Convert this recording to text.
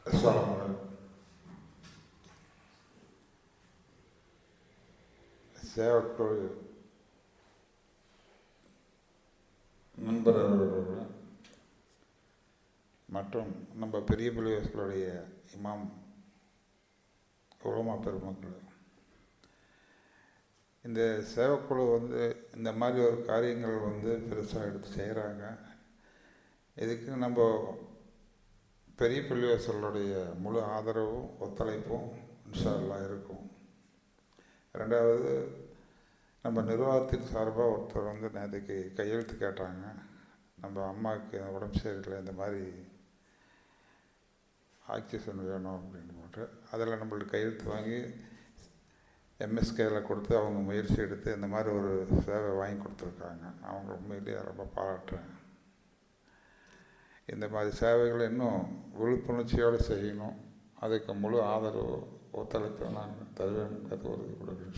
அஸ்ஸலாமு சேவக்குழு நண்பர் அவர்கள் மற்றும் நம்ம பெரிய பள்ளிவாசலுடைய இமாம் உலமா பெருமக்கள், இந்த சேவக்குழு இந்த மாதிரி ஒரு காரியங்கள் பெருசாக எடுத்து செய்கிறாங்க. இதுக்கு நம்ம பெரிய பள்ளிவாசலுடைய முழு ஆதரவும் ஒத்துழைப்பும் இன்ஷா அல்லாஹ் இருக்கும். ரெண்டாவது, நம்ம நிர்வாகத்தின் சார்பாக ஒருத்தர் நேற்றுக்கு கையெழுத்து கேட்டாங்க. நம்ம அம்மாவுக்கு உடம்பு சரியில்லை, இந்த மாதிரி ஆக்சிஜன் வேணும் அப்படின்னு போட்டு அதில் நம்மளுக்கு கையெழுத்து வாங்கி எம்எஸ்கேயில் கொடுத்து அவங்க முயற்சி எடுத்து இந்த மாதிரி ஒரு சேவை வாங்கி கொடுத்துருக்காங்க. அவங்க உண்மையிலேயே ரொம்ப பாராட்டுறேன். இந்த மாதிரி சேவைகளை இன்னும் விழிப்புணர்ச்சியோடு செய்யணும். அதுக்கு முழு ஆதரவு ஒத்துழைப்பு நான் தருவேன். உறுதி கொடுக்குறேன்.